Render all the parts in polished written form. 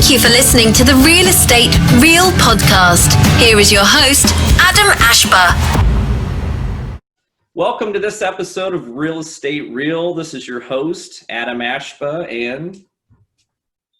Thank you for listening to the Real Estate Real podcast. Here is your host, Adam Ashba. Welcome to this episode of Real Estate Real. This is your host, Adam Ashba, and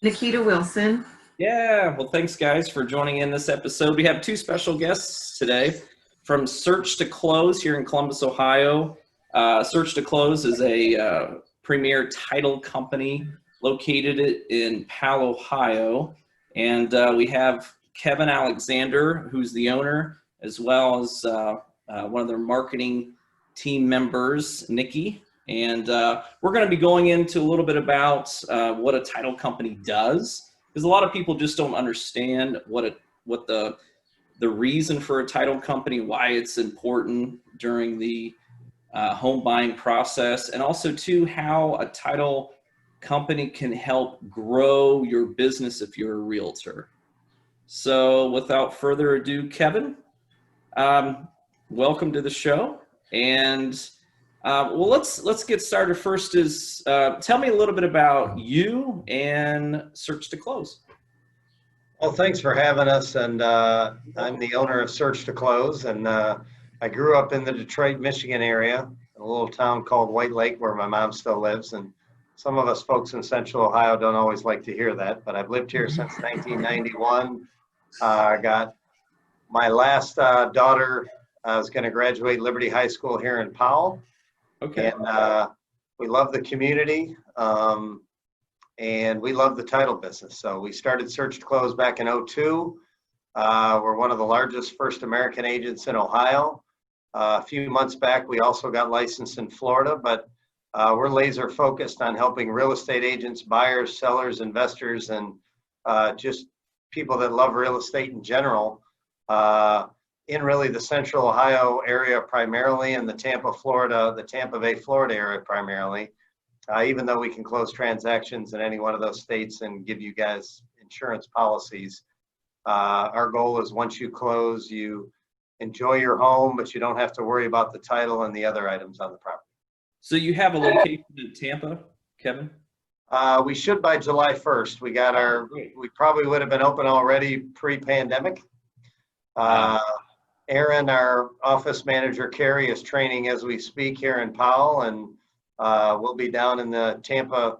Nikki Wilson. Yeah, well, thanks guys for joining in this episode. We have two special guests today from Search to Close here in Columbus, Ohio. Search to Close is a premier title company located in Powell, Ohio. And we have Kevin Alexander, who's the owner, as well as one of their marketing team members, Nikki. And we're going to be going into a little bit about what a title company does, because a lot of people just don't understand what the reason for a title company, why it's important during the home buying process, and also too how a title company can help grow your business if you're a realtor. So without further ado, Kevin, welcome to the show. And well, let's get started. First is tell me a little bit about you and Search to Close. Well, thanks for having us. And I'm the owner of Search to Close, and I grew up in the Detroit, Michigan area, in a little town called White Lake, where my mom still lives. And some of us folks in Central Ohio don't always like to hear that, but I've lived here since 1991. I got my last daughter. I was going to graduate Liberty High School here in Powell. Okay. And we love the community, and we love the title business. So we started Search to Close back in 2002. We're one of the largest first American agents in Ohio. A few months back, we also got licensed in Florida, but we're laser focused on helping real estate agents, buyers, sellers, investors, and just people that love real estate in general. In really the Central Ohio area primarily, and the Tampa Bay, Florida area primarily, even though we can close transactions in any one of those states and give you guys insurance policies. Our goal is once you close, you enjoy your home, but you don't have to worry about the title and the other items on the property. So you have a location in Tampa, Kevin? We should by July 1st. We probably would have been open already pre-pandemic. Aaron, our office manager, Carrie, is training as we speak here in Powell, and we'll be down in the Tampa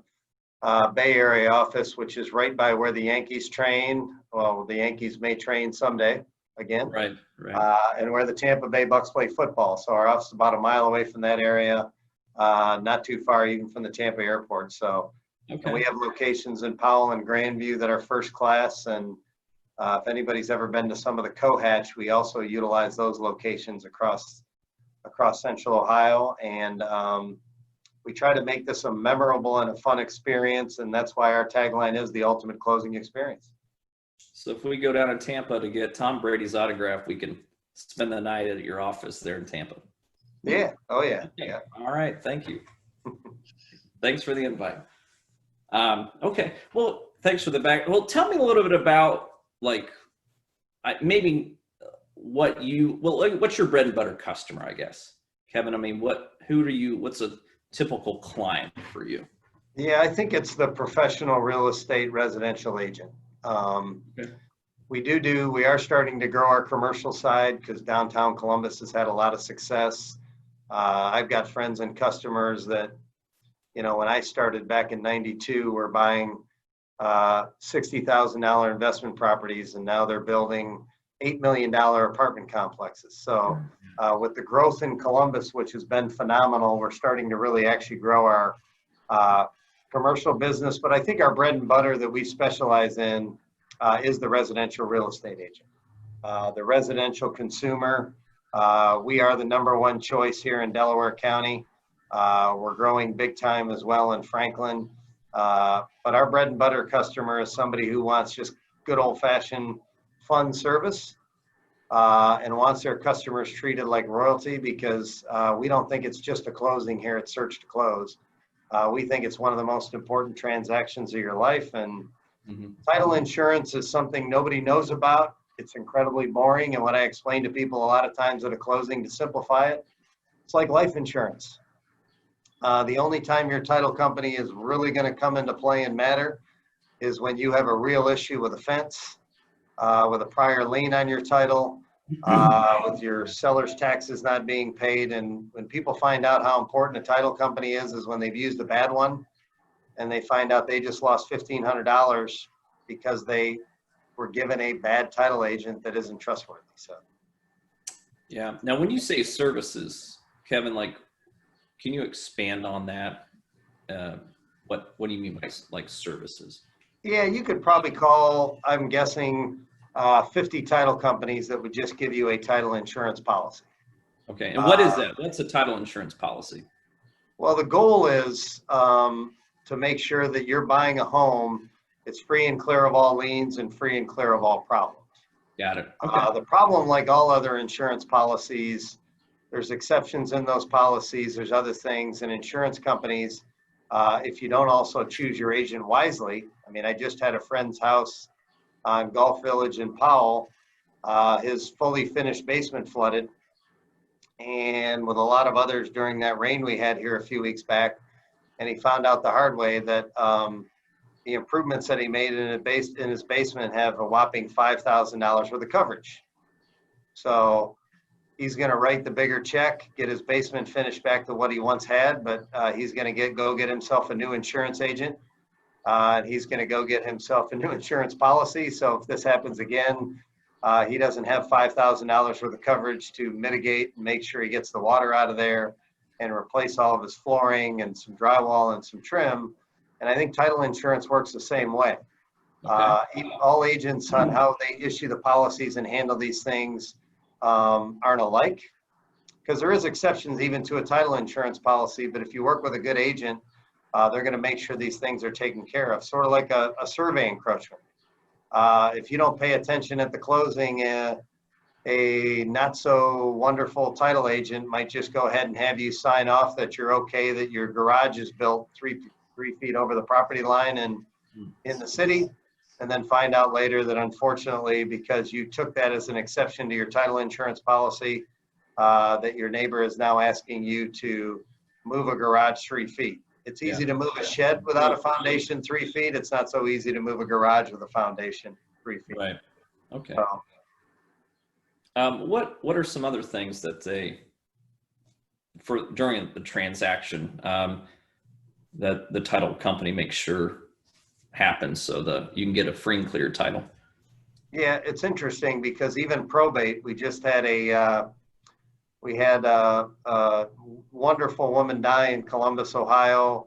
Bay Area office, which is right by where the Yankees train. Well, the Yankees may train someday again. Right. And where the Tampa Bay Bucks play football. So our office is about a mile away from that area, not too far even from the Tampa airport. So Okay. we have locations in Powell and Grandview that are first class, and if anybody's ever been to some of the Cohatch, we also utilize those locations across Central Ohio. And we try to make this a memorable and a fun experience. And that's why our tagline is the ultimate closing experience. So if we go down to Tampa to get Tom Brady's autograph, we can spend the night at your office there in Tampa. Yeah. Oh, yeah. Okay. Yeah. All right. Thank you. Thanks for the invite. Okay. Well, thanks for the back. Well, tell me a little bit about what's your bread and butter customer, I guess, Kevin? I mean, what's a typical client for you? Yeah, I think it's the professional real estate residential agent. Okay. We are starting to grow our commercial side because downtown Columbus has had a lot of success. I've got friends and customers that, when I started back in 92, were buying $60,000 investment properties, and now they're building $8 million apartment complexes. So with the growth in Columbus, which has been phenomenal, we're starting to really actually grow our commercial business. But I think our bread and butter that we specialize in is the residential real estate agent. The residential consumer, we are the #1 choice here in Delaware County. We're growing big time as well in Franklin. But our bread and butter customer is somebody who wants just good old-fashioned fun service and wants their customers treated like royalty, because we don't think it's just a closing here at Search to Close. We think it's one of the most important transactions of your life, and title insurance is something nobody knows about. It's incredibly boring, and what I explain to people a lot of times at a closing to simplify it, it's like life insurance. The only time your title company is really going to come into play and matter is when you have a real issue with a fence, with a prior lien on your title, with your seller's taxes not being paid. And when people find out how important a title company is when they've used a bad one and they find out they just lost $1,500 because they were given a bad title agent that isn't trustworthy. So. Yeah. Now, when you say services, Kevin, like, can you expand on that? What do you mean by like services? Yeah, you could probably call, I'm guessing, 50 title companies that would just give you a title insurance policy. Okay. And what is that? What's a title insurance policy? Well, the goal is to make sure that you're buying a home, it's free and clear of all liens and free and clear of all problems. Got it. Okay. The problem, like all other insurance policies, there's exceptions in those policies. There's other things, and insurance companies, if you don't also choose your agent wisely. I mean, I just had a friend's house on Gulf Village in Powell. His fully finished basement flooded, and with a lot of others during that rain we had here a few weeks back. And he found out the hard way that the improvements that he made in his basement have a whopping $5,000 worth of coverage. So he's going to write the bigger check, get his basement finished back to what he once had, but he's going to go get himself a new insurance agent. And he's going to go get himself a new insurance policy. So if this happens again, he doesn't have $5,000 worth of coverage to mitigate and make sure he gets the water out of there and replace all of his flooring and some drywall and some trim. And I think title insurance works the same way. Okay. All agents on how they issue the policies and handle these things aren't alike, because there is exceptions even to a title insurance policy. But if you work with a good agent, they're going to make sure these things are taken care of, sort of like a survey encroachment. If you don't pay attention at the closing, a not so wonderful title agent might just go ahead and have you sign off that you're okay, that your garage is built three feet over the property line and in the city, and then find out later that unfortunately, because you took that as an exception to your title insurance policy, that your neighbor is now asking you to move a garage 3 feet. It's easy to move a shed without a foundation 3 feet. It's not so easy to move a garage with a foundation 3 feet. Right. Okay. So, What are some other things that during the transaction that the title company makes sure happens so that you can get a free and clear title? yeah, it's interesting because even probate, we just had a wonderful woman die in Columbus, Ohio,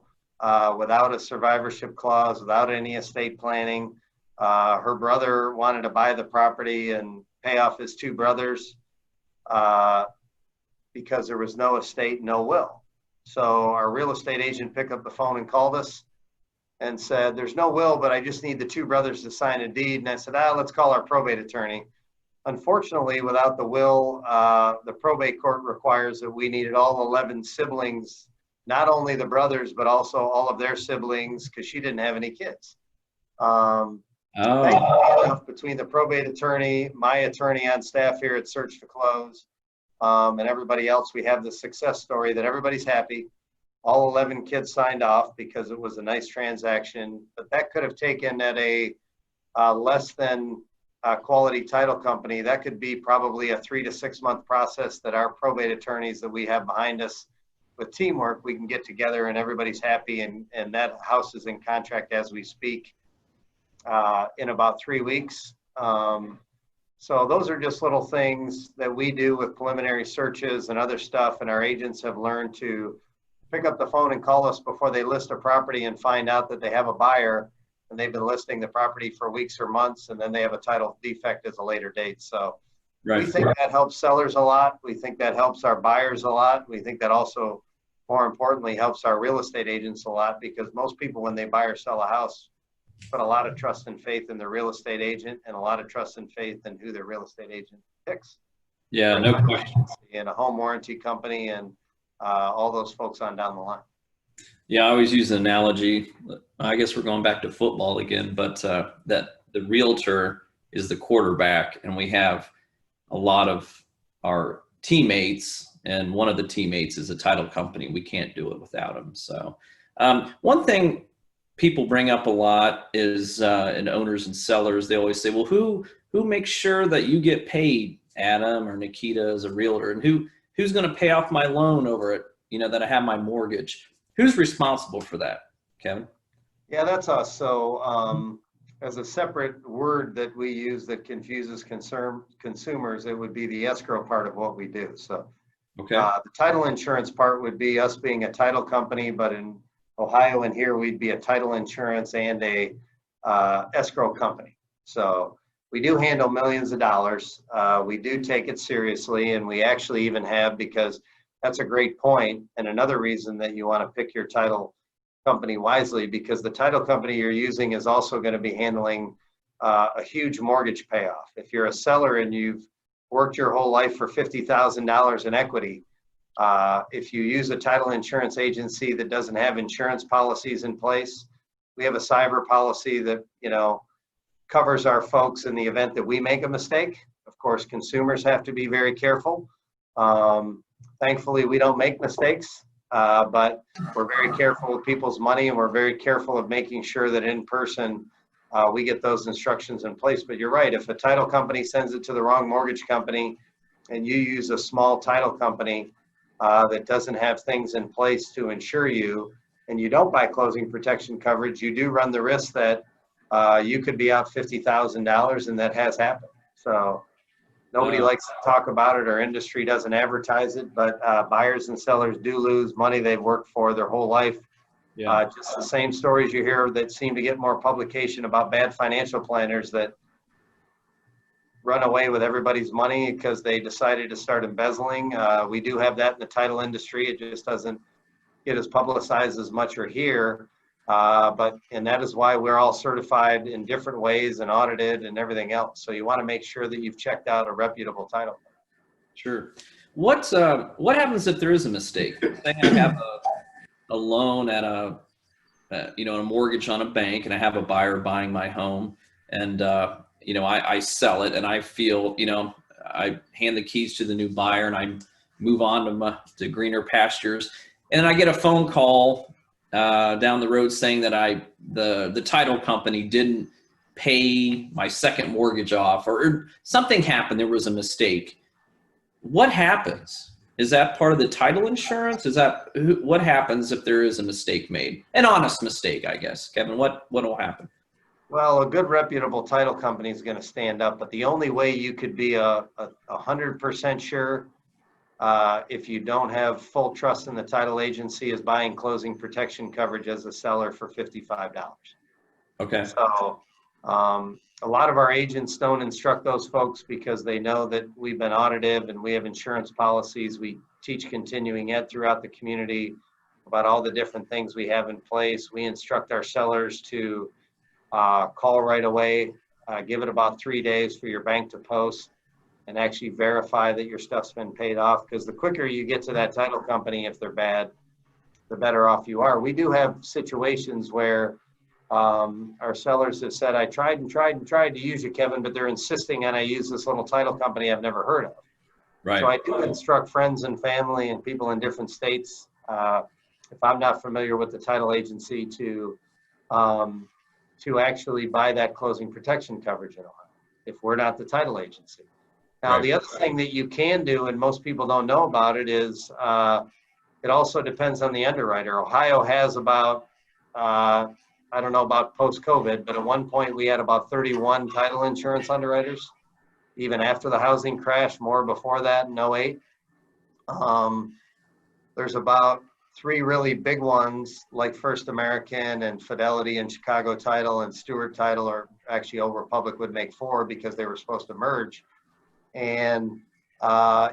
without a survivorship clause, without any estate planning. Her brother wanted to buy the property and pay off his two brothers because there was no estate, no will. So our real estate agent picked up the phone and called us and said, there's no will, but I just need the two brothers to sign a deed. And I said, let's call our probate attorney. Unfortunately, without the will, the probate court requires that we needed all 11 siblings, not only the brothers, but also all of their siblings, because she didn't have any kids. Thankfully enough, between the probate attorney, my attorney on staff here at Search to Close, and everybody else, we have the success story that everybody's happy. All 11 kids signed off because it was a nice transaction, but that could have taken at a less than quality title company. That could be probably a 3 to 6 month process that our probate attorneys that we have behind us with teamwork, we can get together and everybody's happy, and that house is in contract as we speak in about 3 weeks. So those are just little things that we do with preliminary searches and other stuff, and our agents have learned to pick up the phone and call us before they list a property and find out that they have a buyer and they've been listing the property for weeks or months, and then they have a title defect as a later date. So we think that helps sellers a lot. We think that helps our buyers a lot. We think that also, more importantly, helps our real estate agents a lot, because most people, when they buy or sell a house, put a lot of trust and faith in the real estate agent and a lot of trust and faith in who their real estate agent picks. Yeah, no question. And a home warranty company and all those folks on down the line. Yeah, I always use an analogy. I guess we're going back to football again, but that the realtor is the quarterback, and we have a lot of our teammates, and one of the teammates is a title company. We can't do it without them. So one thing people bring up a lot is in owners and sellers, they always say, well, who makes sure that you get paid, Adam or Nikita, as a realtor, and who's going to pay off my loan over it, that I have my mortgage? Who's responsible for that, Kevin? Yeah, that's us. So as a separate word that we use that confuses consumers, it would be the escrow part of what we do. So Okay. the title insurance part would be us being a title company, but in Ohio and here we'd be a title insurance and a escrow company. So we do handle millions of dollars. We do take it seriously, and we actually even have, because that's a great point, and another reason that you want to pick your title company wisely, because the title company you're using is also going to be handling a huge mortgage payoff. If you're a seller and you've worked your whole life for $50,000 in equity, if you use a title insurance agency that doesn't have insurance policies in place, we have a cyber policy that covers our folks in the event that we make a mistake. Of course, consumers have to be very careful. Thankfully, we don't make mistakes, but we're very careful with people's money, and we're very careful of making sure that in person we get those instructions in place. But you're right, if a title company sends it to the wrong mortgage company and you use a small title company that doesn't have things in place to insure you, and you don't buy closing protection coverage, you do run the risk that you could be out $50,000, and that has happened. So nobody likes to talk about it. Our industry doesn't advertise it, but buyers and sellers do lose money they've worked for their whole life. Yeah. Just the same stories you hear that seem to get more publication about bad financial planners that run away with everybody's money because they decided to start embezzling. We do have that in the title industry. It just doesn't get as publicized as much or here. And that is why we're all certified in different ways and audited and everything else. So you want to make sure that you've checked out a reputable title. Sure. What happens if there is a mistake? Say I have a loan at a mortgage on a bank, and I have a buyer buying my home, and I sell it, and I feel I hand the keys to the new buyer, and I move on to greener pastures, and I get a phone call down the road saying that the title company didn't pay my second mortgage off, or something happened. There was a mistake. What happens? Is that part of the title insurance? What happens if there is a mistake made? An honest mistake, I guess. Kevin, what will happen? Well, a good reputable title company is going to stand up, but the only way you could be 100% sure if you don't have full trust in the title agency is buying closing protection coverage as a seller for $55. Okay. So a lot of our agents don't instruct those folks because they know that we've been audited and we have insurance policies. We teach continuing ed throughout the community about all the different things we have in place. We instruct our sellers to call right away, give it about 3 days for your bank to post, and actually verify that your stuff's been paid off, because the quicker you get to that title company, if they're bad, the better off you are. We do have situations where our sellers have said, I tried to use you, Kevin, but they're insisting on I use this little title company I've never heard of. Right. So I do instruct friends and family and people in different states, if I'm not familiar with the title agency, to actually buy that closing protection coverage in Ohio, if we're not the title agency. Now, Right. The other thing that you can do, and most people don't know about it, is it also depends on the underwriter. Ohio has about, I don't know about post-COVID, but at one point we had about 31 title insurance underwriters, even after the housing crash, more before that in 08. There's about 3 really big ones like First American and Fidelity and Chicago Title and Stewart Title, or actually Old Republic would make 4 because they were supposed to merge. And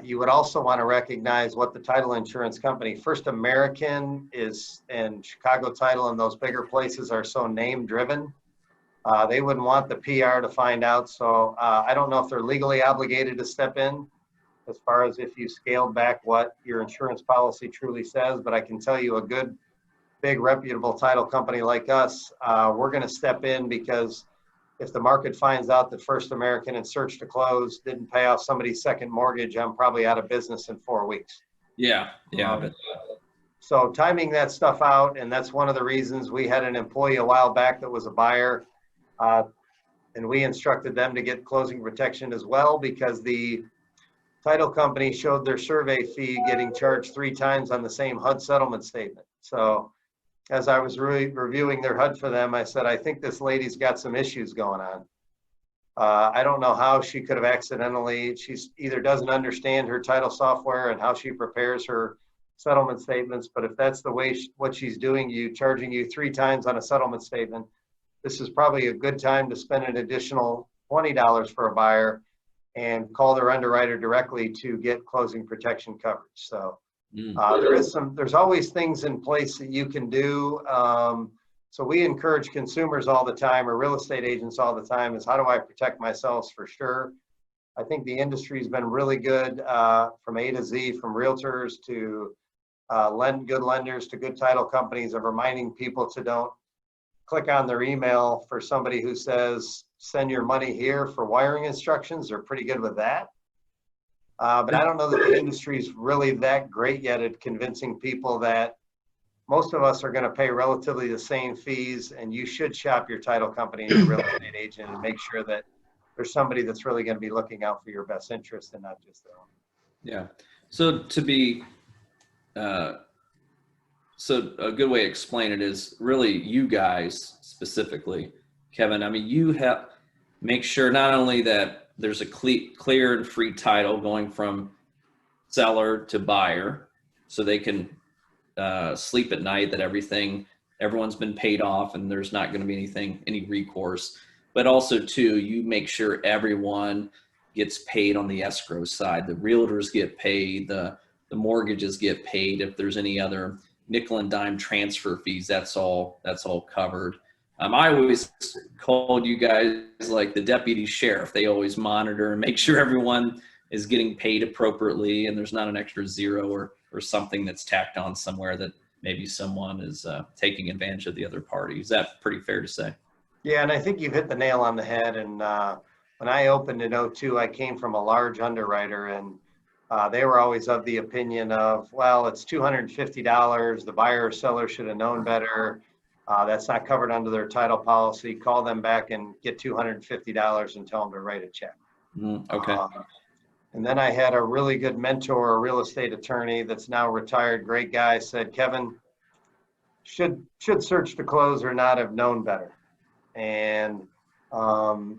you would also want to recognize what the title insurance company, First American is, and Chicago Title and those bigger places are so name driven. They wouldn't want the PR to find out. So I don't know if they're legally obligated to step in as far as if you scaled back what your insurance policy truly says. But I can tell you a good, big, reputable title company like us, we're going to step in, because if the market finds out that First American and Search to Close didn't pay off somebody's second mortgage, I'm probably out of business in 4 weeks. Yeah. So timing that stuff out, and that's one of the reasons we had an employee a while back that was a buyer, and we instructed them to get closing protection as well, because the title company showed their survey fee getting charged 3 times on the same HUD settlement statement. So as I was reviewing their HUD for them, I said, I think this lady's got some issues going on. I don't know how she could have accidentally, she's either doesn't understand her title software and how she prepares her settlement statements, but if that's the way what she's doing, charging you 3 times on a settlement statement, this is probably a good time to spend an additional $20 for a buyer and call their underwriter directly to get closing protection coverage. So there's always things in place that you can do. So we encourage consumers all the time, or real estate agents all the time, is how do I protect myself for sure? I think the industry's been really good from A to Z, from realtors to good lenders to good title companies, of reminding people to don't click on their email for somebody who says, send your money here for wiring instructions. They're pretty good with that. But I don't know that the industry's really that great yet at convincing people that most of us are going to pay relatively the same fees, and you should shop your title company and your real estate agent and make sure that there's somebody that's really going to be looking out for your best interest and not just their own. Yeah. So so a good way to explain it is really you guys specifically, Kevin. I mean, you have make sure not only that there's a clear and free title going from seller to buyer, so they can sleep at night that everyone's been paid off and there's not going to be any recourse. But also too, you make sure everyone gets paid on the escrow side. The realtors get paid, the mortgages get paid. If there's any other nickel and dime transfer fees, that's all covered. I always called you guys like the deputy sheriff. They always monitor and make sure everyone is getting paid appropriately and there's not an extra zero or something that's tacked on somewhere that maybe someone is taking advantage of the other party. Is that pretty fair to say? Yeah, and I think you've hit the nail on the head. And when I opened in 2002, I came from a large underwriter, and they were always of the opinion of, well, it's $250. The buyer or seller should have known better. That's not covered under their title policy. Call them back and get $250 and tell them to write a check. Okay. And then I had a really good mentor, a real estate attorney that's now retired, great guy, said, Kevin, should search to close or not have known better? And of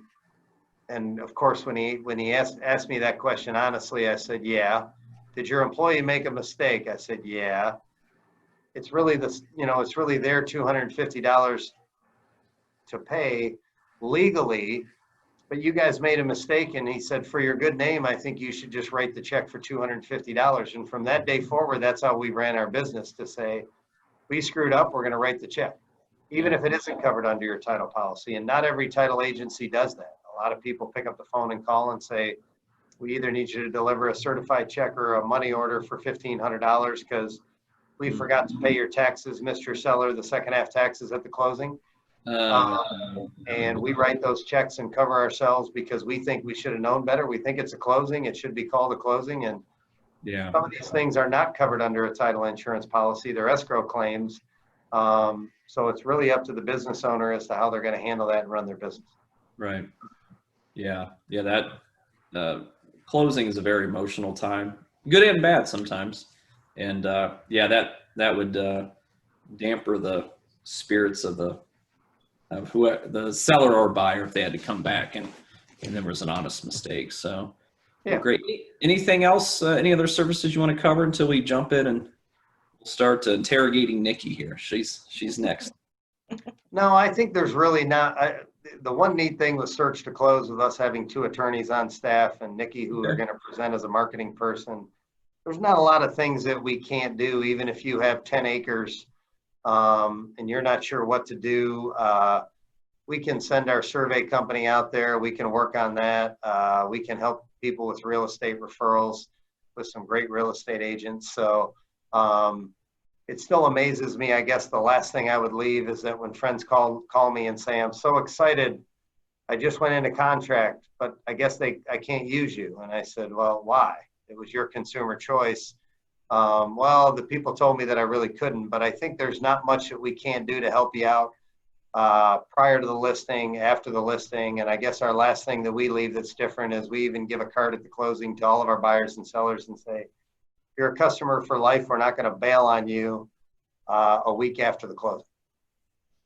course, when he asked me that question, honestly, I said, yeah. Did your employee make a mistake? I said, yeah. It's really it's really their $250 to pay legally, but you guys made a mistake. And he said, for your good name, I think you should just write the check for $250. And from that day forward, that's how we ran our business, to say, we screwed up, we're going to write the check, even if it isn't covered under your title policy. And not every title agency does that. A lot of people pick up the phone and call and say, we either need you to deliver a certified check or a money order for $1,500 because we forgot to pay your taxes, Mr. Seller, the second half taxes at the closing. And we write those checks and cover ourselves because we think we should have known better. We think it's a closing. It should be called a closing. And some of these things are not covered under a title insurance policy. They're escrow claims. So it's really up to the business owner as to how they're going to handle that and run their business. Right. Yeah. That closing is a very emotional time, good and bad sometimes. And that would damper the spirits of the seller or buyer if they had to come back and there was an honest mistake. So yeah, great. Anything else? Any other services you want to cover until we jump in and start interrogating Nikki here? She's next. No, I think there's really not. The one neat thing with Search to Close, with us having 2 attorneys on staff and Nikki, who are going to present as a marketing person, there's not a lot of things that we can't do, even if you have 10 acres and you're not sure what to do. We can send our survey company out there. We can work on that. We can help people with real estate referrals with some great real estate agents. So it still amazes me. I guess the last thing I would leave is that when friends call me and say, I'm so excited, I just went into contract, but I guess I can't use you. And I said, well, why? It was your consumer choice. Well, the people told me that I really couldn't, but I think there's not much that we can't do to help you out prior to the listing, after the listing. And I guess our last thing that we leave that's different is we even give a card at the closing to all of our buyers and sellers and say, you're a customer for life. We're not going to bail on you a week after the closing.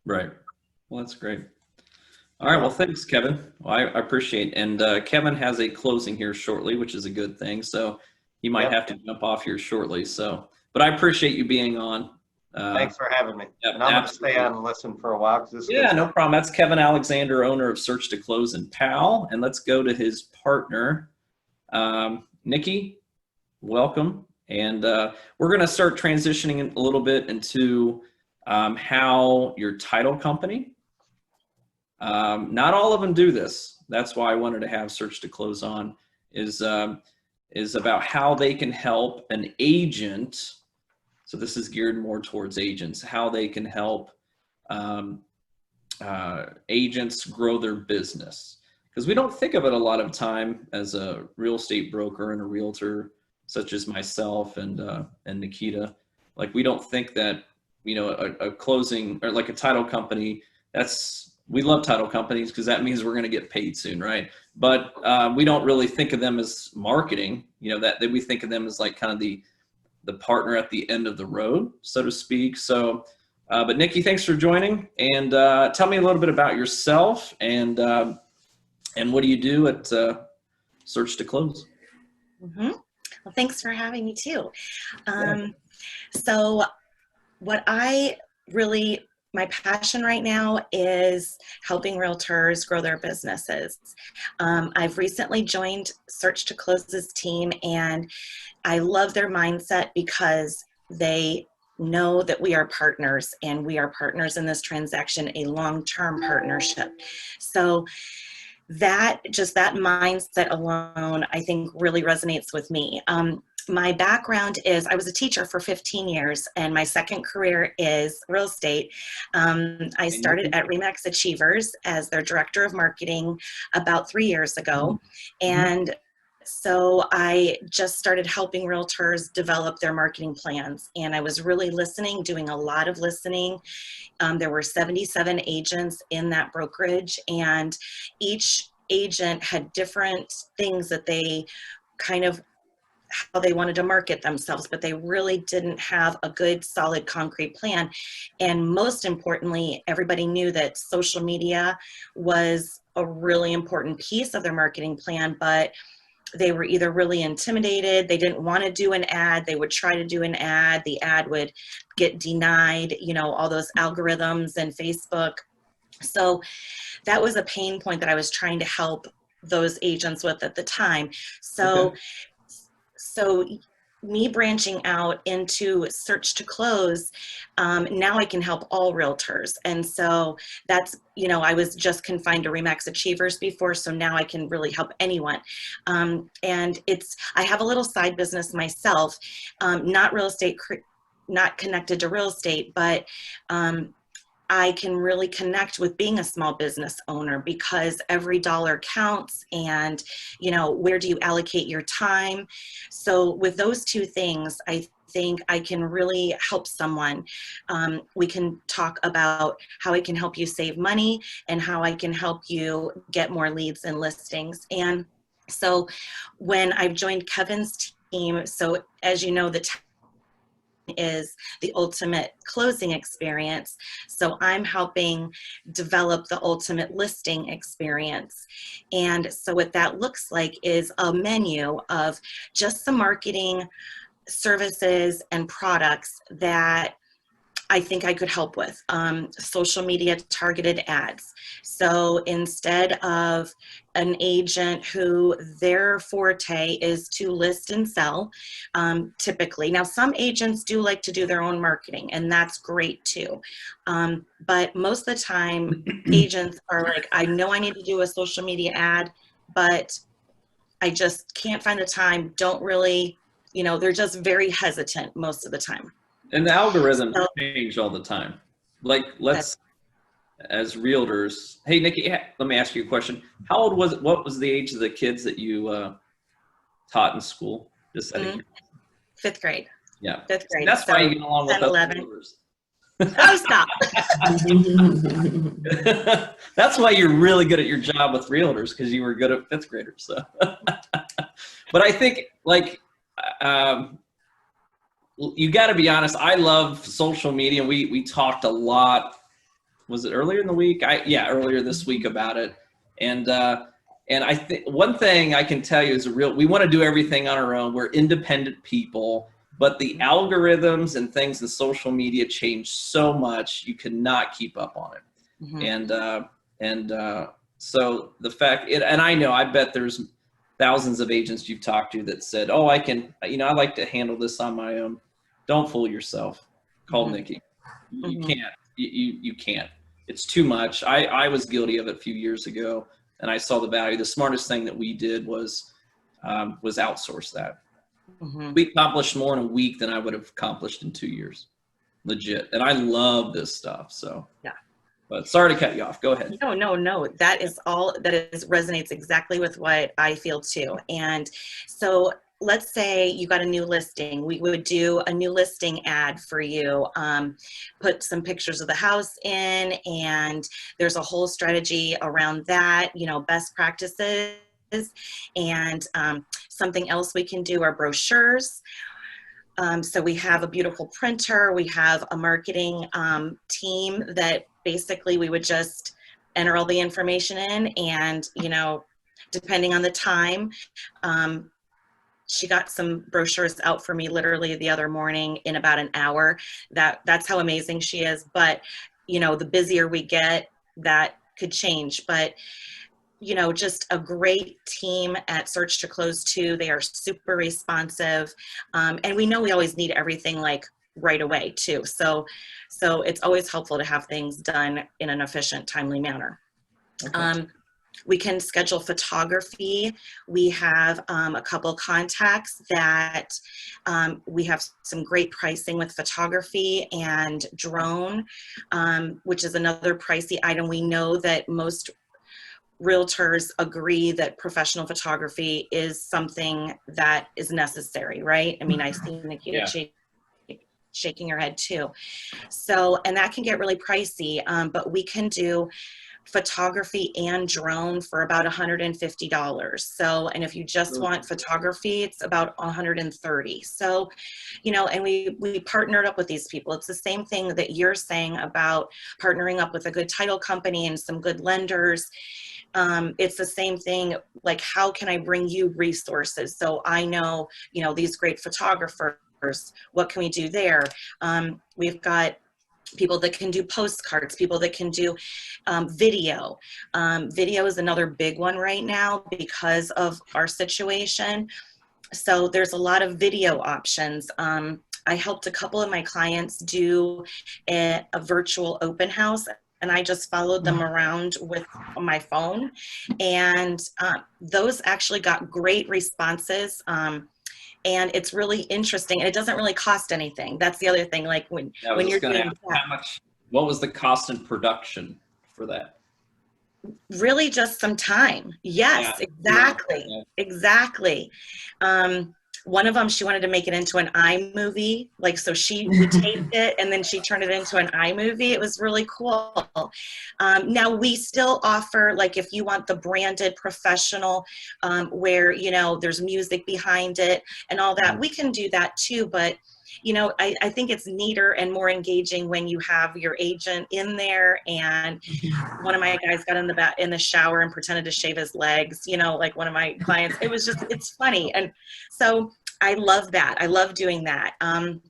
Right. Well, that's great. All right. Well, thanks, Kevin. Well, I appreciate it. And Kevin has a closing here shortly, which is a good thing. So he might have to jump off here shortly. So, but I appreciate you being on. Thanks for having me. Yep, and I'm going to stay on and listen for a while. No problem. That's Kevin Alexander, owner of Search to Close and PAL. And let's go to his partner, Nikki. Welcome. And we're going to start transitioning a little bit into how your title company, not all of them do this. That's why I wanted to have Search to Close on, is about how they can help an agent. So this is geared more towards agents, how they can help agents grow their business. Because we don't think of it a lot of time as a real estate broker and a realtor, such as myself and Nikita. Like, we don't think that, a closing or like a title company, we love title companies because that means we're going to get paid soon, right? But we don't really think of them as marketing, that we think of them as like kind of the partner at the end of the road, so to speak. So, but Nikki, thanks for joining, and tell me a little bit about yourself and what do you do at Search to Close? Mm-hmm. Well, thanks for having me too. So what my passion right now is helping realtors grow their businesses. I've recently joined Search to Close's team, and I love their mindset because they know that we are partners, and we are partners in this transaction, a long-term partnership. So that mindset alone, I think, really resonates with me. My background is I was a teacher for 15 years, and my second career is real estate. I started at RE/MAX Achievers as their director of marketing about 3 years ago. And so I just started helping realtors develop their marketing plans. And I was really listening, doing a lot of listening. There were 77 agents in that brokerage, and each agent had different things that they how they wanted to market themselves, but they really didn't have a good, solid, concrete plan. And most importantly, everybody knew that social media was a really important piece of their marketing plan, but they were either really intimidated, they didn't want to do an ad, they would try to do an ad, the ad would get denied, all those algorithms and Facebook. So that was a pain point that I was trying to help those agents with at the time. So me branching out into Search to Close, now I can help all realtors. And so that's, I was just confined to RE/MAX Achievers before, so now I can really help anyone. And I have a little side business myself, not real estate, not connected to real estate, but I can really connect with being a small business owner because every dollar counts, and where do you allocate your time? So with those two things, I think I can really help someone. We can talk about how I can help you save money and how I can help you get more leads and listings. And so when I've joined Kevin's team, so as you know, the is the ultimate closing experience. So I'm helping develop the ultimate listing experience. And so what that looks like is a menu of just the marketing services and products that I think I could help with. Social media targeted ads. So instead of an agent who their forte is to list and sell, typically. Now, some agents do like to do their own marketing, and that's great too. But most of the time, agents are like, I know I need to do a social media ad, but I just can't find the time, don't really, they're just very hesitant most of the time. And the algorithms change all the time. Like, as realtors, hey, Nikki, let me ask you a question. How old was it? What was the age of the kids that you taught in school? Just Fifth grade. Yeah. Fifth grade. That's So why you get along with 10, us 11. viewers. Oh, stop. That's why you're really good at your job with realtors, because you were good at fifth graders. So, but I think you got to be honest. I love social media. We talked a lot. Was it earlier in the week? Earlier this week about it. And I think one thing I can tell you is we want to do everything on our own. We're independent people, but the algorithms and things in social media change so much, you cannot keep up on it. So the fact, and I know, I bet there's thousands of agents you've talked to that said, oh, I like to handle this on my own. Don't fool yourself. Call Nikki. You can't, you can't. It's too much. I was guilty of it a few years ago, and I saw the value. The smartest thing that we did was outsource that. We accomplished more in a week than I would have accomplished in 2 years. Legit. And I love this stuff. So yeah. But sorry to cut you off. Go ahead. No. That resonates exactly with what I feel too. And so let's say you got a new listing. We would do a new listing ad for you, put some pictures of the house in, and there's a whole strategy around that, best practices. And something else we can do are brochures. So we have a beautiful printer. We have a marketing team that basically we would just enter all the information in, and, depending on the time, she got some brochures out for me literally the other morning in about an hour. That's how amazing she is. But, the busier we get, that could change. But, just a great team at Search to Close too. They are super responsive. And we know we always need everything like right away too. So it's always helpful to have things done in an efficient, timely manner. Okay. We can schedule photography. We have a couple contacts that we have some great pricing with photography and drone, which is another pricey item. We know that most realtors agree that professional photography is something that is necessary, right? I mean, I see Nikki shaking her head too. So, and that can get really pricey, but we can do photography and drone for about $150. So, and if you just want photography, it's about $130. So, and we partnered up with these people. It's the same thing that you're saying about partnering up with a good title company and some good lenders. It's the same thing, like, how can I bring you resources? So I know, these great photographers, what can we do there? We've got people that can do postcards, people that can do video. Video is another big one right now because of our situation. So there's a lot of video options. I helped a couple of my clients do a virtual open house, and I just followed them around with my phone. And those actually got great responses. And it's really interesting, and it doesn't really cost anything. That's the other thing. Like when you're doing what was the cost in production for that? Really just some time. Yes, yeah. Exactly. One of them, she wanted to make it into an iMovie. Like, so we taped it and then she turned it into an iMovie. It was really cool. Now we still offer, like, if you want the branded professional, where, there's music behind it and all that, we can do that too. But, I think it's neater and more engaging when you have your agent in there. And one of my guys got in the shower and pretended to shave his legs, like one of my clients. It's funny. And so I love that. I love doing that. And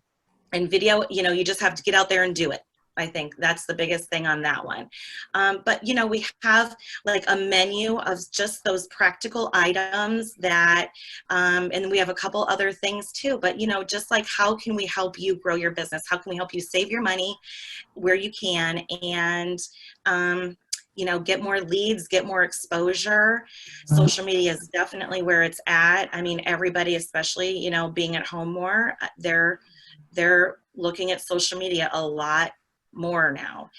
video, you just have to get out there and do it. I think that's the biggest thing on that one. But, we have like a menu of just those practical items that, and we have a couple other things too, but, just like, how can we help you grow your business? How can we help you save your money where you can? And, get more leads, get more exposure. Social media is definitely where it's at. I mean, everybody, especially, being at home more, they're looking at social media a lot more now.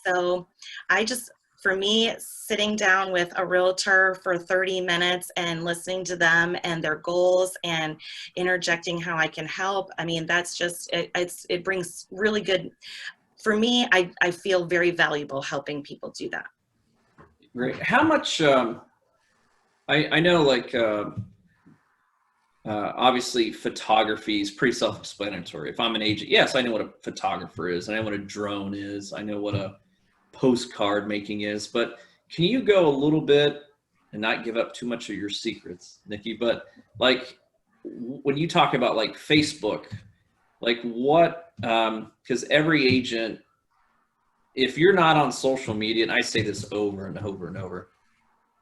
So I just for me, sitting down with a realtor for 30 minutes and listening to them and their goals and interjecting how I can help, I mean, that's just, it brings really good, for me, I feel very valuable helping people do that. Great. How much, I know like, obviously photography is pretty self-explanatory. If I'm an agent, yes, I know what a photographer is. I know what a drone is. I know what a postcard making is, but can you go a little bit and not give up too much of your secrets, Nikki? But like when you talk about like Facebook, like what, because every agent, if you're not on social media, and I say this over and over and over,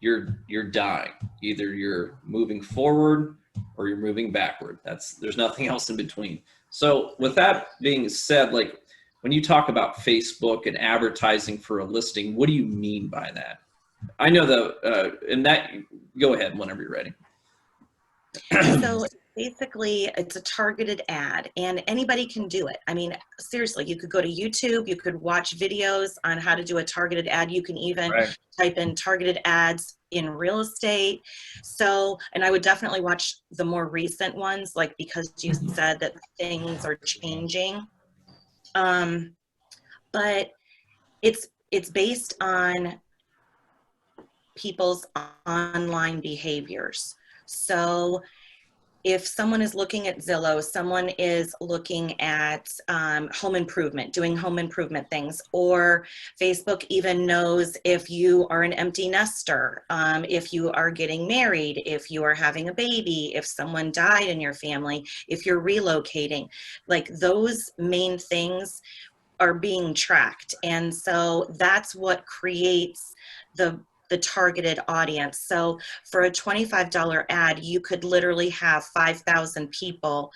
you're dying. Either you're moving forward or you're moving backward. There's nothing else in between. So with that being said, like when you talk about Facebook and advertising for a listing, what do you mean by that? I know and that, go ahead whenever you're ready. So basically, it's a targeted ad, and anybody can do it. I mean, seriously, you could go to YouTube, you could watch videos on how to do a targeted ad. You can even type in targeted ads in real estate. So, and I would definitely watch the more recent ones, like because you said that things are changing. But it's based on people's online behaviors. So if someone is looking at Zillow, someone is looking at home improvement, doing home improvement things, or Facebook even knows if you are an empty nester, if you are getting married, if you are having a baby, if someone died in your family, if you're relocating, like those main things are being tracked. And so that's what creates the targeted audience. So for a $25 ad, you could literally have 5,000 people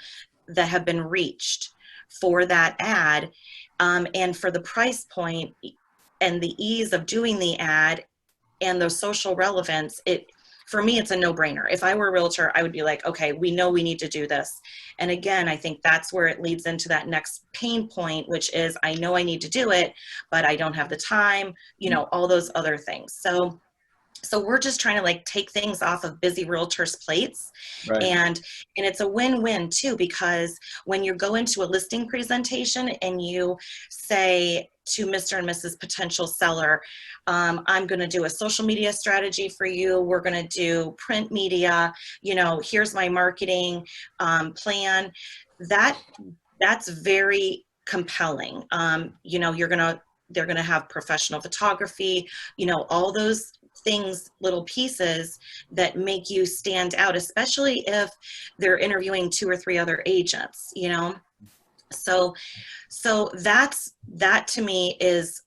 that have been reached for that ad. And for the price point and the ease of doing the ad and the social relevance, for me, it's a no-brainer. If I were a realtor, I would be like, okay, we know we need to do this. And again, I think that's where it leads into that next pain point, which is I know I need to do it, but I don't have the time, all those other things. So we're just trying to like take things off of busy realtors' plates. Right. And it's a win-win too, because when you go into a listing presentation and you say to Mr. and Mrs. potential seller, I'm going to do a social media strategy for you. We're going to do print media. Here's my marketing plan. That's very compelling. They're going to have professional photography, all those things, little pieces that make you stand out, especially if they're interviewing 2 or 3 other agents, So that to me is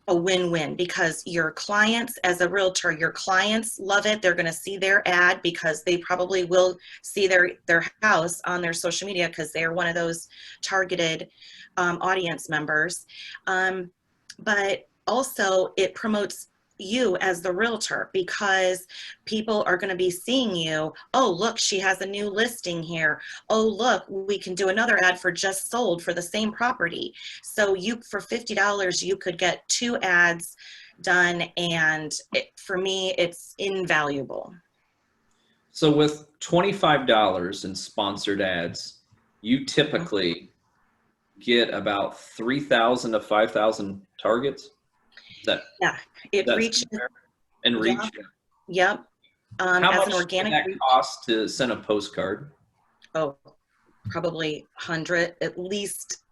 a win-win, because your clients, as a realtor, your clients love it. They're going to see their ad because they probably will see their house on their social media because they're one of those targeted audience members. But also it promotes you as the realtor, because people are going to be seeing you. Oh, look, she has a new listing here. Oh, look, we can do another ad for just sold for the same property. So for $50, you could get 2 ads done. And for me, it's invaluable. So with $25 in sponsored ads, you typically get about 3,000 to 5,000 targets. It reaches and reach. Yep. How as much an organic does that cost to send a postcard? Oh, probably 100, at least,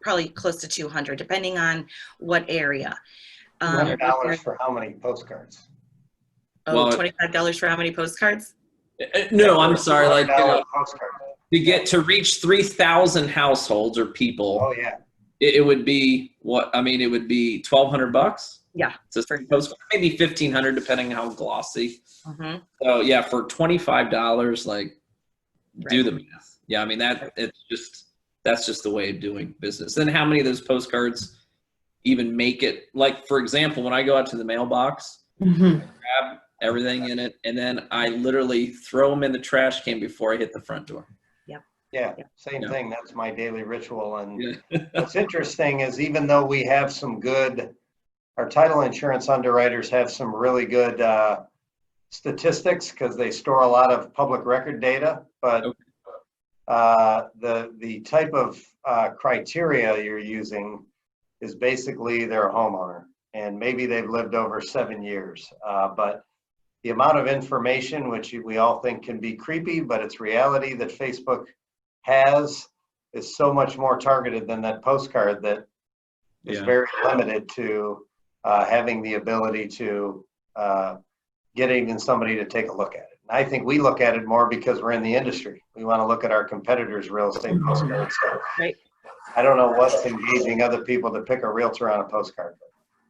probably close to 200, depending on what area. $100 for how many postcards? Oh, $25 for how many postcards? No, I'm sorry. Like postcard. to reach 3,000 households or people. Oh yeah. It would be what? I mean, it would be $1,200. Yeah. For postcard, maybe $1,500, depending on how glossy. Mm-hmm. So yeah, for $25, like do the math. Yeah, I mean that's just the way of doing business. Then how many of those postcards even make it? Like for example, when I go out to the mailbox, I grab everything in it, and then I literally throw them in the trash can before I hit the front door. Yeah, same thing. That's my daily ritual. And what's interesting is even though we have some good our title insurance underwriters have some really good statistics because they store a lot of public record data, but the type of criteria you're using is basically they're a homeowner and maybe they've lived over 7 years. But the amount of information, which we all think can be creepy, but it's reality that Facebook has, is so much more targeted than that postcard that is very limited to having the ability to get even somebody to take a look at it. And I think we look at it more because we're in the industry. We want to look at our competitors' real estate postcards. So Right. I don't know what's engaging other people to pick a realtor on a postcard.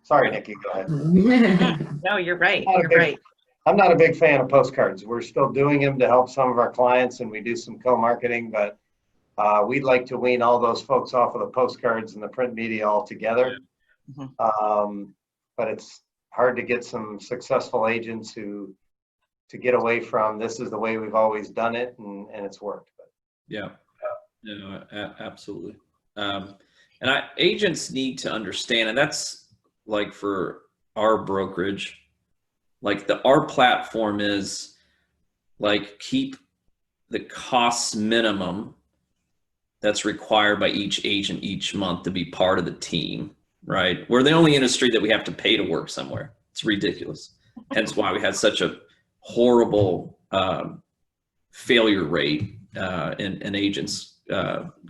Sorry, Nikki, go ahead. No, you're right. You're right. I'm not a big fan of postcards. We're still doing them to help some of our clients, and we do some co-marketing, but we'd like to wean all those folks off of the postcards and the print media altogether. But it's hard to get some successful agents to get away from this is the way we've always done it, and it's worked. Yeah, no, absolutely. And agents need to understand, and that's like for our brokerage, like our platform is like keep the costs minimum that's required by each agent each month to be part of the team, right? We're the only industry that we have to pay to work somewhere. It's ridiculous. Hence why we had such a horrible failure rate in agents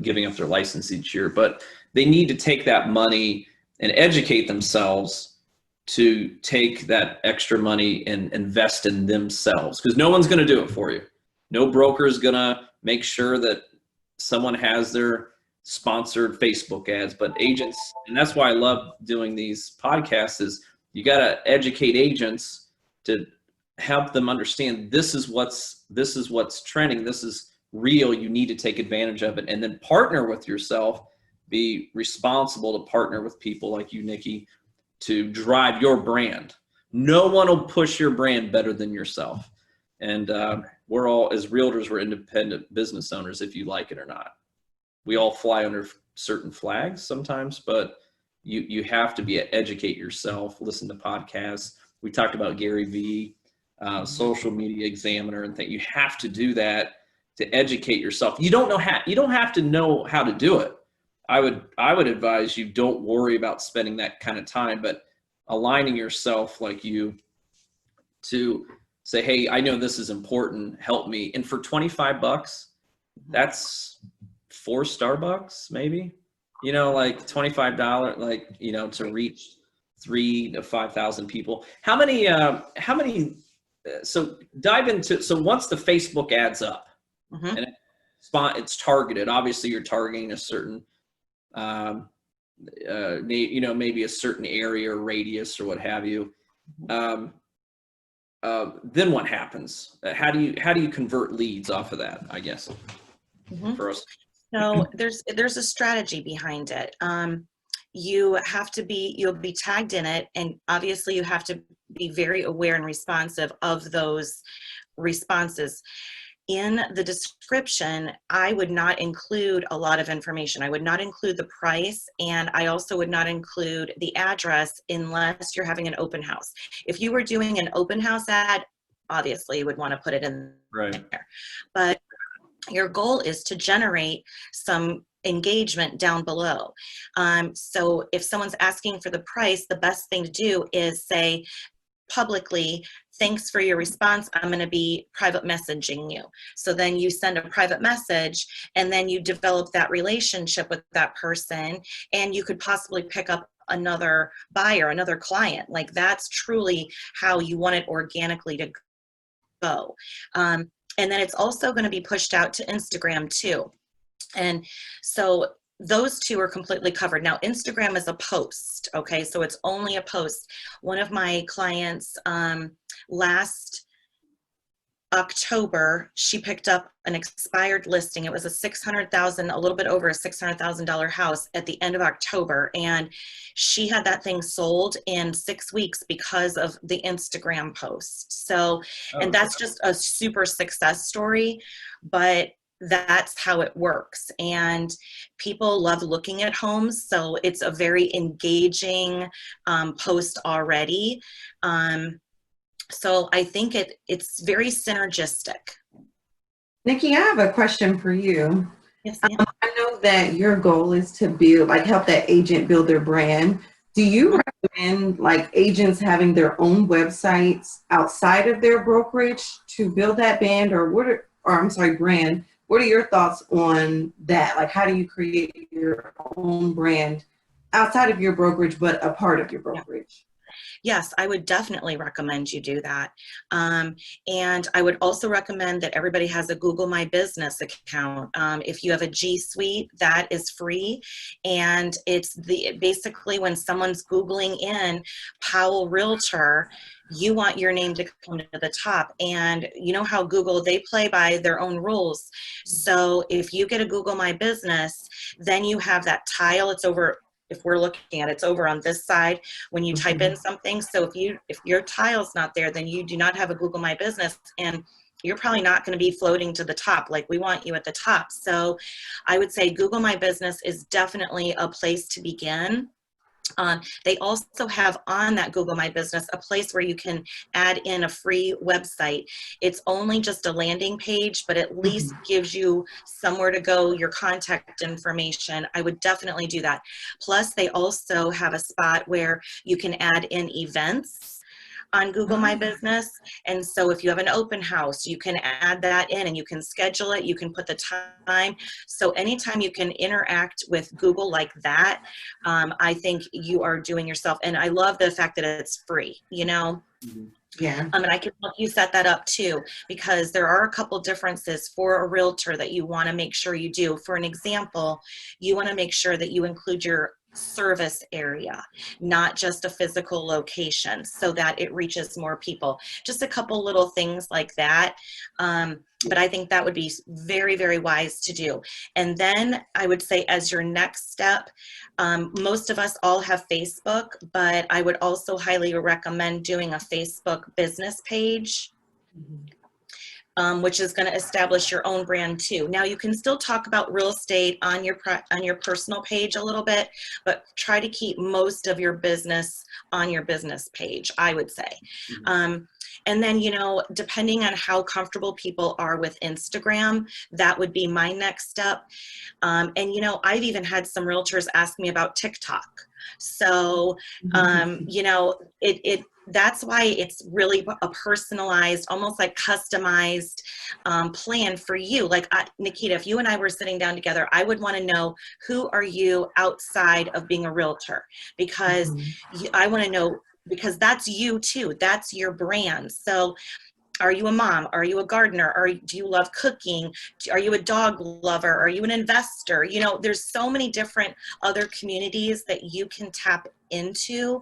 giving up their license each year. But they need to take that money and educate themselves to take that extra money and invest in themselves, because no one's going to do it for you. No broker is going to make sure that someone has their sponsored Facebook ads, but agents, and that's why I love doing these podcasts, is you got to educate agents to help them understand this is what's trending, this is real, you need to take advantage of it, and then partner with yourself, be responsible to partner with people like you, Nikki, to drive your brand. No one will push your brand better than yourself. And we're all, as realtors, we're independent business owners, if you like it or not. We all fly under certain flags sometimes, but you have to educate yourself, listen to podcasts. We talked about Gary Vee, Social Media Examiner, and think you have to do that to educate yourself. You don't have to know how to do it. I would advise you don't worry about spending that kind of time, but aligning yourself like you to say, hey, I know this is important, help me. And for $25, that's 4 Starbucks, maybe, like $25, like, to reach 3,000 to 5,000 people. How many, so dive into, so once the Facebook adds up and it's targeted, obviously you're targeting a certain, maybe a certain area or radius or what have you. Then what happens? How do you convert leads off of that, I guess, for us? So there's a strategy behind it. You'll be tagged in it, and obviously you have to be very aware and responsive of those responses. In the description, I would not include a lot of information. I would not include the price, and I also would not include the address unless you're having an open house. If you were doing an open house ad, obviously you would want to put it in there. But your goal is to generate some engagement down below. So if someone's asking for the price, the best thing to do is say publicly, thanks for your response, I'm going to be private messaging you. So then you send a private message, and then you develop that relationship with that person, and you could possibly pick up another buyer, another client. Like, that's truly how you want it organically to go. And then it's also going to be pushed out to Instagram too. And so those two are completely covered. Now, Instagram is a post, okay? So it's only a post. One of my clients last October, she picked up an expired listing. It was a little bit over a $600,000 house at the end of October. And she had that thing sold in 6 weeks because of the Instagram post. So, and that's just a super success story. But that's how it works. And people love looking at homes. So it's a very engaging post already. So I think it's very synergistic. Nikki, I have a question for you. Yes, ma'am. I know that your goal is to build, like help that agent build their brand. Do you recommend like agents having their own websites outside of their brokerage to build that brand, or brand? What are your thoughts on that? Like, how do you create your own brand outside of your brokerage, but a part of your brokerage? Yes, I would definitely recommend you do that. And I would also recommend that everybody has a Google My Business account. If you have a G Suite, that is free. And it's basically when someone's Googling in Powell Realtor, you want your name to come to the top. And you know how Google, they play by their own rules. So if you get a Google My Business, then you have that tile. It's over, if we're looking at it, it's over on this side when you type in something. So if your tile's not there, then you do not have a Google My Business, and you're probably not going to be floating to the top. Like, we want you at the top. So I would say Google My Business is definitely a place to begin. They also have on that Google My Business a place where you can add in a free website. It's only just a landing page, but at least gives you somewhere to go, your contact information. I would definitely do that. Plus, they also have a spot where you can add in events on Google My Business. And so if you have an open house, you can add that in and you can schedule it. You can put the time. So anytime you can interact with Google like that, I think you are doing yourself. And I love the fact that it's free, you know? Yeah. And I can help you set that up too, because there are a couple differences for a realtor that you want to make sure you do. For an example, you want to make sure that you include your service area, not just a physical location, so that it reaches more people. Just a couple little things like that. But I think that would be very, very wise to do. And then I would say, as your next step, most of us all have Facebook, but I would also highly recommend doing a Facebook business page. Which is going to establish your own brand too. Now, you can still talk about real estate on your personal page a little bit, but try to keep most of your business on your business page, I would say. And then, you know, depending on how comfortable people are with Instagram, that would be my next step. And, you know, I've even had some realtors ask me about TikTok. So, you know, that's why it's really a personalized, almost like customized plan for you. Like, Nikita, if you and I were sitting down together, I would want to know, who are you outside of being a realtor? Because I want to know, because that's you too. That's your brand. So are you a mom? Are you a gardener? Do you love cooking? Are you a dog lover? Are you an investor? You know, there's so many different other communities that you can tap into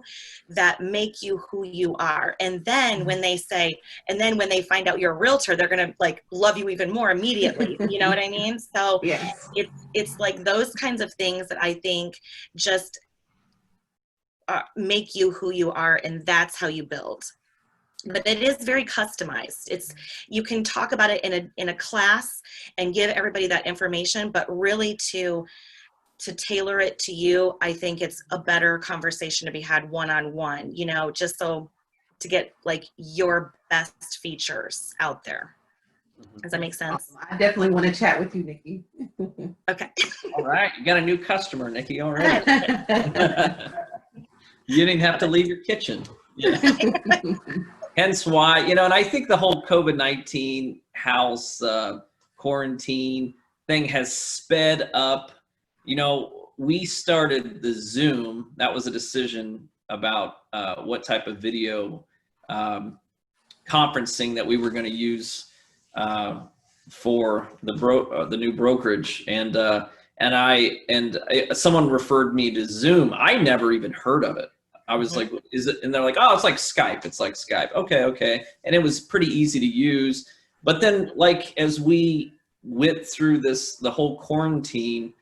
that make you who you are. And then when they find out you're a realtor, they're going to like love you even more immediately. You know what I mean? So Yes. it's like those kinds of things that I think just make you who you are, and that's how you build. But it is very customized. You can talk about it in a class and give everybody that information, but really to tailor it to you, I think it's a better conversation to be had one-on-one, you know, just so to get like your best features out there. Does that make sense? I definitely want to chat with you, Nikki. Okay. All right. You got a new customer, Nikki, already. You didn't have to leave your kitchen. Yeah. Hence why, you know, and I think the whole COVID-19 house quarantine thing has sped up. You know, we started the Zoom. That was a decision about what type of video conferencing that we were going to use for the new brokerage. And someone referred me to Zoom. I never even heard of it. I was like, is it? And they're like, oh, it's like Skype. It's like Skype. Okay. And it was pretty easy to use. But then, like, as we went through the whole quarantine,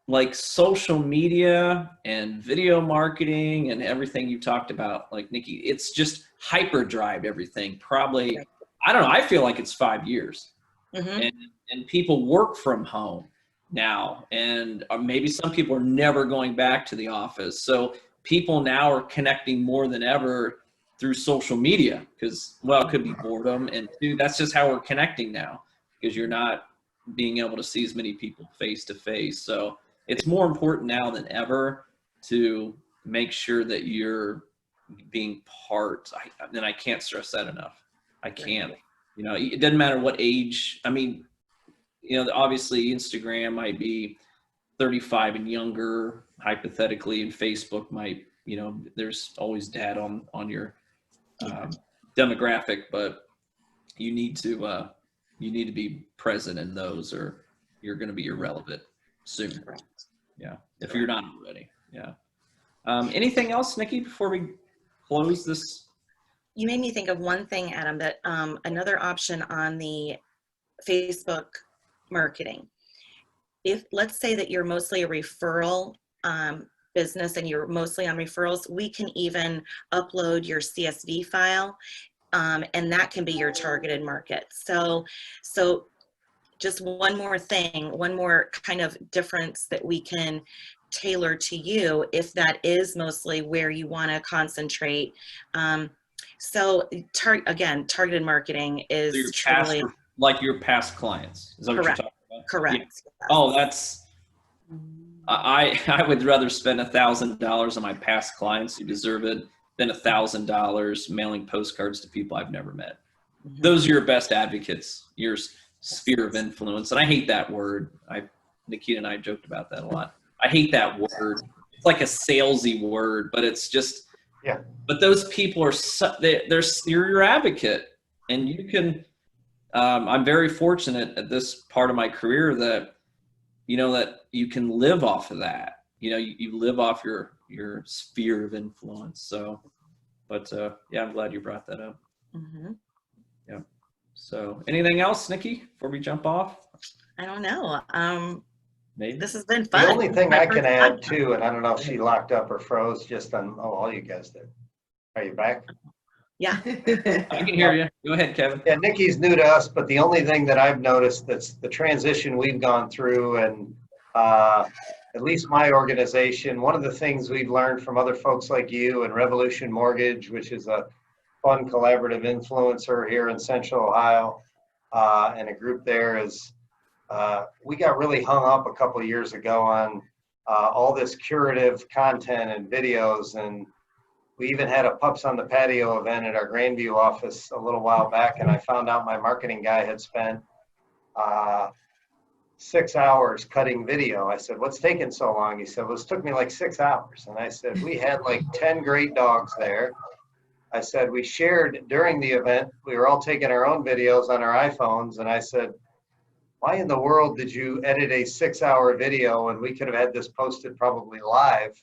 like social media and video marketing and everything you talked about, like, Nikki, it's just hyperdrive everything. Probably, I don't know. I feel like it's 5 years. and people work from home now, and maybe some people are never going back to the office. So people now are connecting more than ever through social media because, well, it could be boredom, and two, that's just how we're connecting now because you're not being able to see as many people face to face. So it's more important now than ever to make sure that you're being part. And I can't stress that enough. I can't. You know, it doesn't matter what age. I mean, you know, obviously Instagram might be 35 and younger, hypothetically, and Facebook might, you know, there's always data on your demographic, but you need to be present in those, or you're going to be irrelevant soon. Yeah, if you're not already. Yeah. Anything else, Nikki, before we close this? You made me think of one thing, Adam, that another option on the Facebook marketing. If let's say that you're mostly a referral business and you're mostly on referrals, we can even upload your CSV file, and that can be your targeted market. So just one more thing, one more kind of difference that we can tailor to you if that is mostly where you want to concentrate. So again, targeted marketing is So truly like your past clients. Is that what you're talking about? correct. Yeah. Oh, that's, I would rather spend $1,000 on my past clients who deserve it than $1,000 mailing postcards to people I've never met. Those are your best advocates, your sphere of influence. And I hate that word. Nikki and I joked about that a lot. I hate that word. It's like a salesy word, but it's just, Yeah. But those people are, you're your advocate, and you can, I'm very fortunate at this part of my career that, you know, that you can live off of that. You know, you live off your sphere of influence. So, but yeah, I'm glad you brought that up. Yeah. So anything else, Nikki, before we jump off? I don't know. Maybe. This has been fun. The only thing I can add too, and I don't know if she locked up or froze just on, all you guys did. Are you back? Yeah. I can hear you. Go ahead, Kevin. Yeah, Nikki's new to us, but the only thing that I've noticed that's the transition we've gone through, and at least my organization, one of the things we've learned from other folks like you and Revolution Mortgage, which is a fun collaborative influencer here in Central Ohio, and a group there is, we got really hung up a couple of years ago on all this curative content and videos, and we even had a Pups on the Patio event at our Grandview office a little while back, and I found out my marketing guy had spent 6 hours cutting video. I said, "What's taking so long?" He said, "Well, it took me like 6 hours." And I said, "We had like 10 great dogs there." I said, "We shared during the event, we were all taking our own videos on our iPhones." And I said, "Why in the world did you edit a 6-hour video when we could have had this posted probably live?"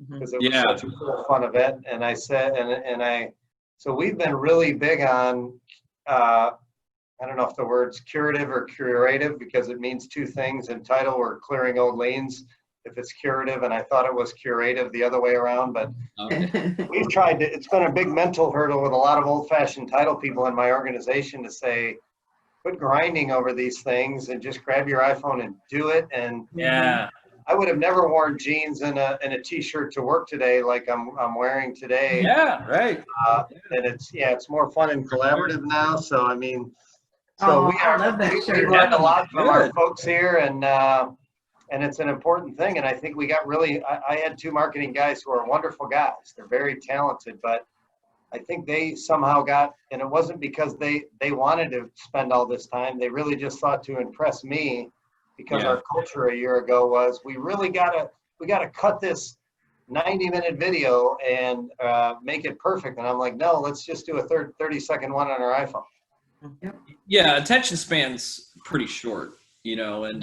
Because it was such a cool, fun event. And I said, so we've been really big on, I don't know if the word's curative or curative, because it means two things. In title, we're clearing old lanes if it's curative, and I thought it was curative the other way around. But we've tried to, it's been a big mental hurdle with a lot of old-fashioned title people in my organization to say, quit grinding over these things and just grab your iPhone and do it. And I would have never worn jeans and a t-shirt to work today like I'm wearing today. Yeah, right. And it's more fun and collaborative now. So I mean, I love that we shirt. learned a lot from our folks here, and it's an important thing. And I think we got really. I had two marketing guys who are wonderful guys. They're very talented, but I think they somehow got, and it wasn't because they wanted to spend all this time. They really just thought to impress me, because our culture a year ago was, we gotta cut this 90-minute video and make it perfect. And I'm like, no, let's just do a 30-second one on our iPhone. Yeah, attention span's pretty short, you know, and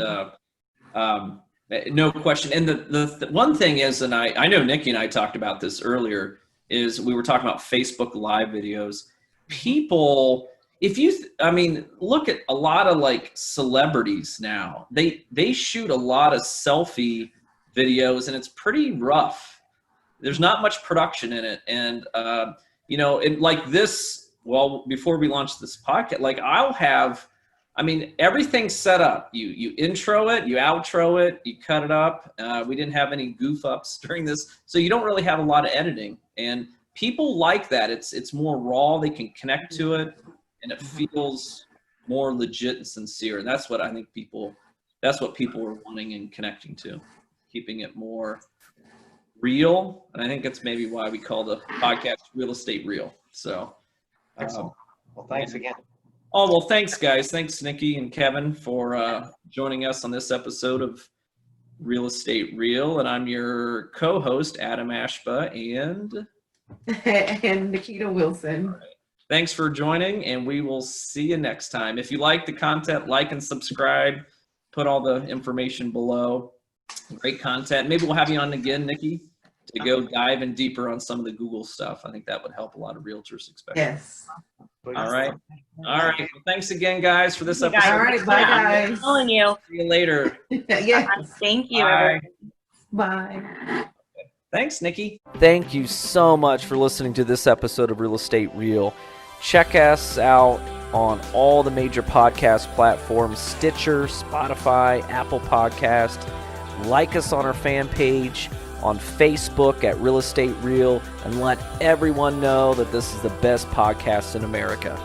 no question. And the one thing is, and I know Nikki and I talked about this earlier, is we were talking about Facebook Live videos. People, look at a lot of like celebrities now. They shoot a lot of selfie videos, and it's pretty rough. There's not much production in it. And, you know, like this, well, before we launch this podcast, like I'll have I mean, everything's set up. You intro it, you outro it, you cut it up. We didn't have any goof ups during this, so you don't really have a lot of editing. And people like that. It's more raw. They can connect to it, and it feels more legit and sincere. And that's what I think that's what people are wanting and connecting to, keeping it more real. And I think that's maybe why we call the podcast Real Estate Real. So, Excellent. Well, thanks again. Oh, well, thanks, guys. Thanks, Nikki and Kevin, for joining us on this episode of Real Estate Real. And I'm your co-host, Adam Ashba, and Nikita Wilson. Right. Thanks for joining, and we will see you next time. If you like the content, like and subscribe. Put all the information below. Great content. Maybe we'll have you on again, Nikki, to go dive in deeper on some of the Google stuff. I think that would help a lot of realtors, especially. Yes. All right. All right. Well, thanks again, guys, for this episode. All right. Bye, guys. I'm calling you. See you later. Yes. Thank you. Bye. Bye. Thanks, Nikki. Thank you so much for listening to this episode of Real Estate Real. Check us out on all the major podcast platforms, Stitcher, Spotify, Apple Podcast. Like us on our fan page on Facebook at Real Estate Real, and let everyone know that this is the best podcast in America.